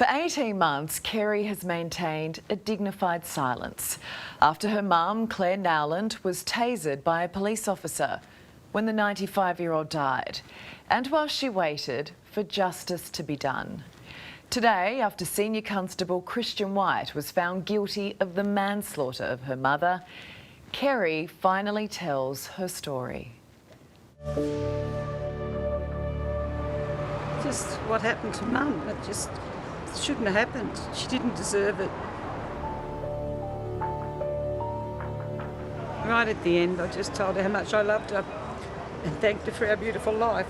For 18 months, Kerry has maintained a dignified silence after her mum, Claire Nowland, was tasered by a police officer when the 95-year-old died, and while she waited for justice to be done. Today, after Senior Constable Christian White was found guilty of the manslaughter of her mother, Kerry finally tells her story. Just what happened to Mum, it just shouldn't have happened. She didn't deserve it. Right at the end, I just told her how much I loved her and thanked her for our beautiful life.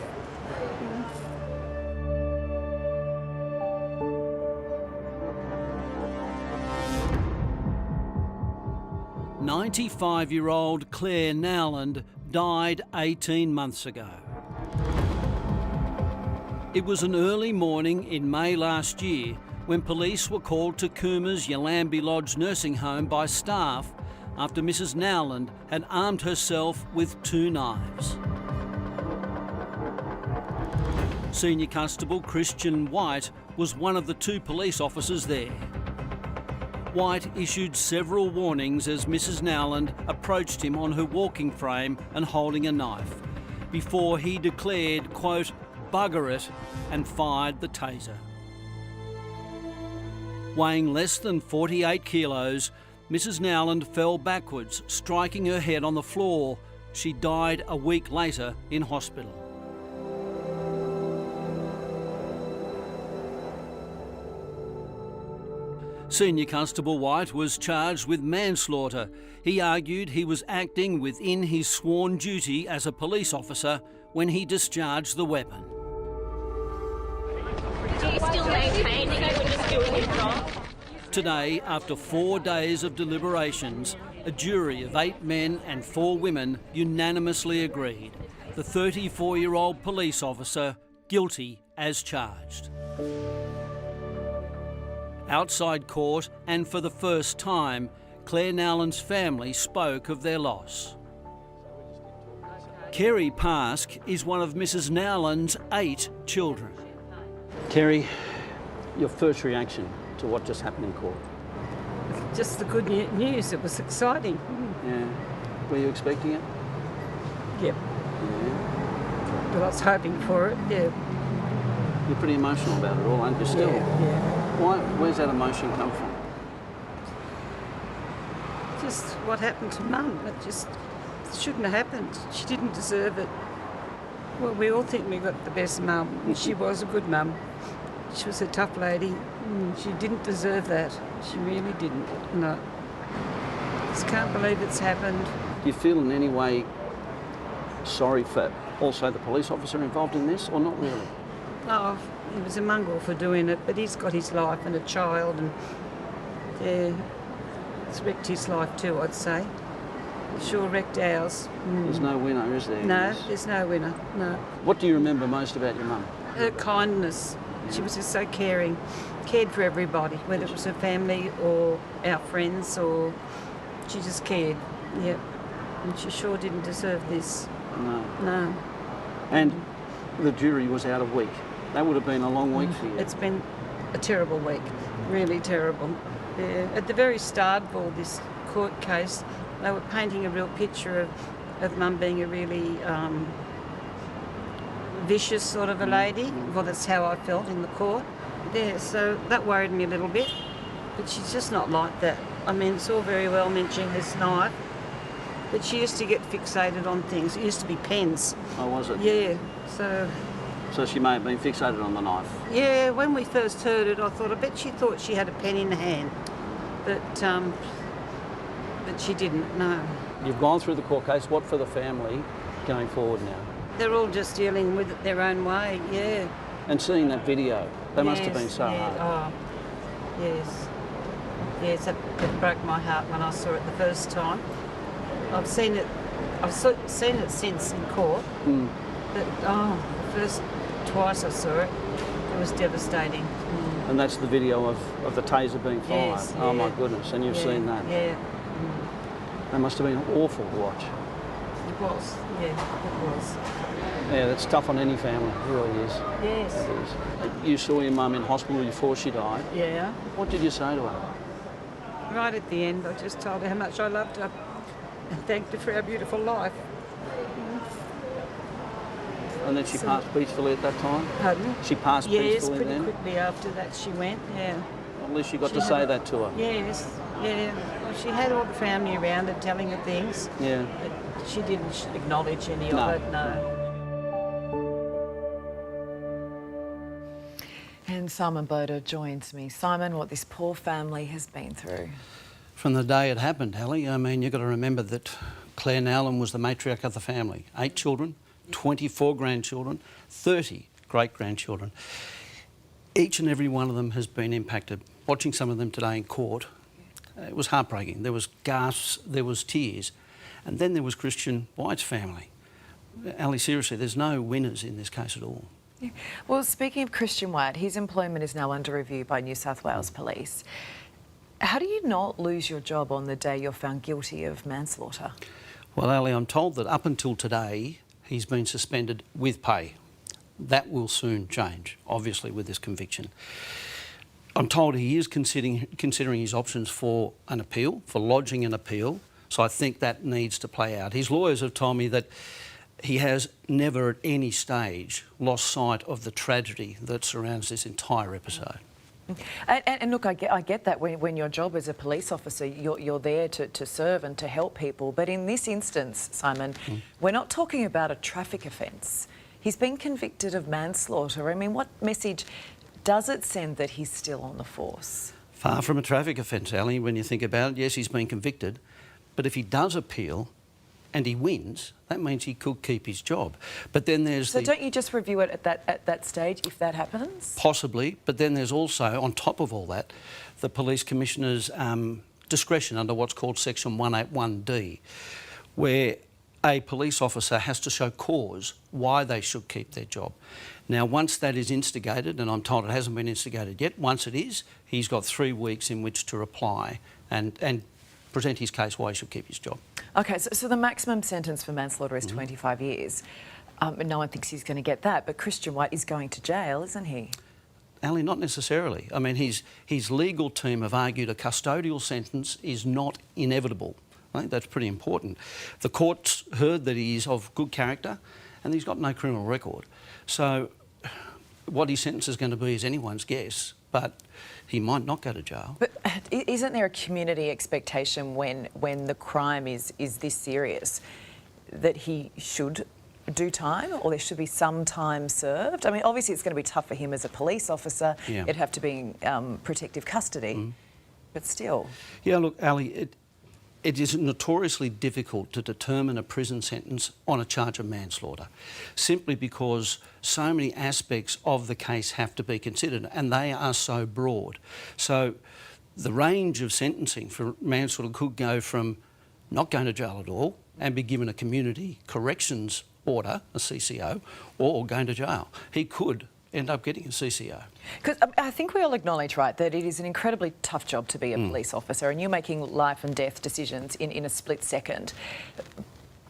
95-year-old Claire Nowland died 18 months ago. It was an early morning in May last year when police were called to Coomer's Yallambee Lodge nursing home by staff after Mrs Nowland had armed herself with 2 knives. Senior Constable Christian White was one of the 2 police officers there. White issued several warnings as Mrs Nowland approached him on her walking frame and holding a knife, before he declared, quote, "Bugger it," and fired the taser. Weighing less than 48 kilos, Mrs Nowland fell backwards, striking her head on the floor. She died a week later in hospital. Senior Constable White was charged with manslaughter. He argued he was acting within his sworn duty as a police officer when he discharged the weapon. Do you still maintain that you were just doing your job? Today, after 4 days of deliberations, a jury of 8 men and 4 women unanimously agreed the 34-year-old police officer guilty as charged. Outside court, and for the first time, Claire Nowland's family spoke of their loss. Kerry Pask is one of Mrs Nowland's 8 children. Kerry, your first reaction to what just happened in court? Just the good news, it was exciting. Yeah. Were you expecting it? Yep. Yeah. But I was hoping for it, yeah. You're pretty emotional about it all, aren't you still? Yeah. Where's that emotion come from? Just what happened to Mum, it just shouldn't have happened. She didn't deserve it. Well, we all think we got the best mum, and she was a good mum. She was a tough lady. She didn't deserve that. She really didn't. No. Just can't believe it's happened. Do you feel in any way sorry for also the police officer involved in this, or not really? Oh, he was a mongrel for doing it, but he's got his life and a child, and yeah, it's wrecked his life too, I'd say. It sure wrecked ours. There's no winner, is there? No, there's no winner, no. What do you remember most about your mum? Her kindness. She was just so caring, cared for everybody, whether it was her family or our friends, or she just cared, yep. And she sure didn't deserve this. No. No. And the jury was out a week. That would have been a long week for you. It's been a terrible week, really terrible. Yeah. At the very start of all this court case, they were painting a real picture of Mum being a really vicious sort of a lady. Well, that's how I felt in the court. Yeah, so that worried me a little bit, but she's just not like that. I mean, it's all very well mentioning this knife, but she used to get fixated on things. It used to be pens. Oh, was it? Yeah, So she may have been fixated on the knife. Yeah, when we first heard it, I bet she thought she had a pen in hand, but she didn't, no. You've gone through the court case. What for the family going forward now? They're all just dealing with it their own way, yeah. And seeing that video, that must have been so hard. Oh, yes. Yes, it broke my heart when I saw it the first time. I've seen it since in court, but twice I saw it. It was devastating. And that's the video of the taser being fired. Yes, Oh yeah. my goodness, and you've seen that. Yeah. That must have been awful to watch. It was, yeah, it was. Yeah, that's tough on any family, it really is. Yes. It is. You saw your mum in hospital before she died. Yeah. What did you say to her? Right at the end, I just told her how much I loved her and thanked her for our beautiful life. And then she passed peacefully at that time? Pardon? She passed Yes, peacefully pretty then? quickly after that she went, yeah. At least you got She to had say a- that to her. Yes, yeah. Well, she had all the family around her telling her things, Yeah. but she didn't acknowledge any No. of it, no. And Simon Boda joins me. Simon, what this poor family has been through. From the day it happened, Ellie, I mean, you've got to remember that Claire Nowlan was the matriarch of the family. 8 children, 24 grandchildren, 30 great-grandchildren. Each and every one of them has been impacted. Watching some of them today in court, it was heartbreaking. There was gasps, there was tears. And then there was Christian White's family. Ali, seriously, there's no winners in this case at all. Yeah. Well, speaking of Christian White, his employment is now under review by New South Wales Police. How do you not lose your job on the day you're found guilty of manslaughter? Well, Ali, I'm told that up until today, he's been suspended with pay. That will soon change, obviously, with this conviction. I'm told he is considering his options for an appeal, for lodging an appeal, so I think that needs to play out. His lawyers have told me that he has never at any stage lost sight of the tragedy that surrounds this entire episode. And look, I get that when your job as a police officer, you're there to serve and to help people. But in this instance, Simon, we're not talking about a traffic offence. He's been convicted of manslaughter. I mean, what message does it send that he's still on the force? Far from a traffic offence, Ali, when you think about it. Yes, he's been convicted, but if he does appeal and he wins, that means he could keep his job. But then there's So don't you just review it at that stage if that happens? Possibly, but then there's also, on top of all that, the Police Commissioner's discretion under what's called Section 181D, where a police officer has to show cause why they should keep their job. Now, once that is instigated, and I'm told it hasn't been instigated yet, once it is, he's got 3 weeks in which to reply and present his case why he should keep his job. OK, so the maximum sentence for manslaughter is 25 years. No one thinks he's going to get that, but Christian White is going to jail, isn't he? Ali, not necessarily. I mean, his legal team have argued a custodial sentence is not inevitable. I think that's pretty important. The court's heard that he is of good character and he's got no criminal record. So what his sentence is going to be is anyone's guess, but he might not go to jail. But isn't there a community expectation when the crime is this serious that he should do time, or there should be some time served? I mean, obviously it's going to be tough for him as a police officer. Yeah. It'd have to be in protective custody, but still. Yeah, look, Ali, it is notoriously difficult to determine a prison sentence on a charge of manslaughter, simply because so many aspects of the case have to be considered, and they are so broad. So the range of sentencing for manslaughter could go from not going to jail at all and be given a community corrections order, a CCO, or going to jail. He could end up getting a CCO. Because I think we all acknowledge, right, that it is an incredibly tough job to be a police officer, and you're making life and death decisions in a split second.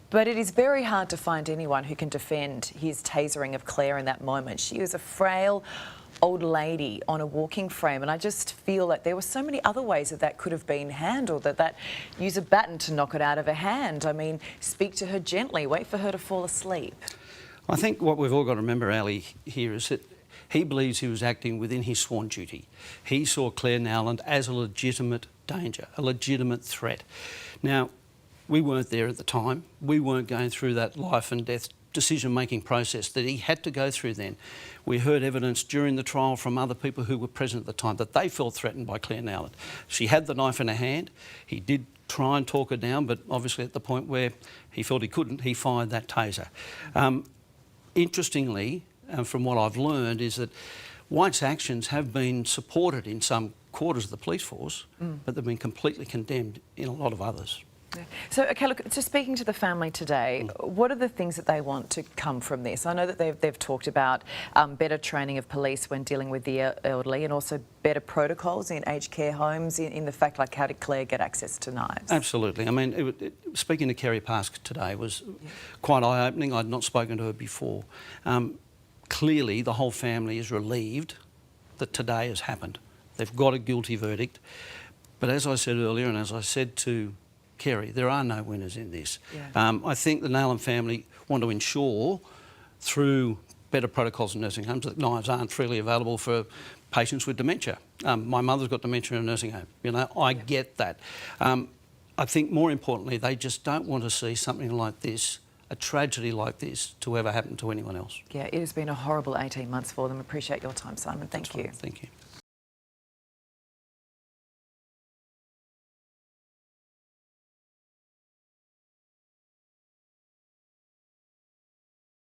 But it is very hard to find anyone who can defend his tasering of Claire in that moment. She was a frail old lady on a walking frame, and I just feel that there were so many other ways that could have been handled, that use a baton to knock it out of her hand. I mean, speak to her gently, wait for her to fall asleep. I think what we've all got to remember, Ali, here is that he believes he was acting within his sworn duty. He saw Claire Nowlan as a legitimate danger, a legitimate threat. Now, we weren't there at the time. We weren't going through that life and death decision-making process that he had to go through then. We heard evidence during the trial from other people who were present at the time that they felt threatened by Claire Nowlan. She had the knife in her hand. He did try and talk her down, but obviously at the point where he felt he couldn't, he fired that taser. Interestingly, from what I've learned, is that White's actions have been supported in some quarters of the police force, but they've been completely condemned in a lot of others. So, okay, look, just speaking to the family today, what are the things that they want to come from this? I know that they've talked about better training of police when dealing with the elderly, and also better protocols in aged care homes, in the fact, like, how did Claire get access to knives? Absolutely. I mean, speaking to Kerry Pask today was quite eye-opening. I'd not spoken to her before. Clearly, the whole family is relieved that today has happened. They've got a guilty verdict. But as I said earlier, and as I said to Kerry, there are no winners in this. Yeah. I think the Nowlan family want to ensure, through better protocols in nursing homes, that knives aren't freely available for patients with dementia. My mother's got dementia in a nursing home. You know, I get that. I think more importantly, they just don't want to see something like this, a tragedy like this, to ever happen to anyone else. Yeah, it has been a horrible 18 months for them. Appreciate your time, Simon. Thank you. Thank you.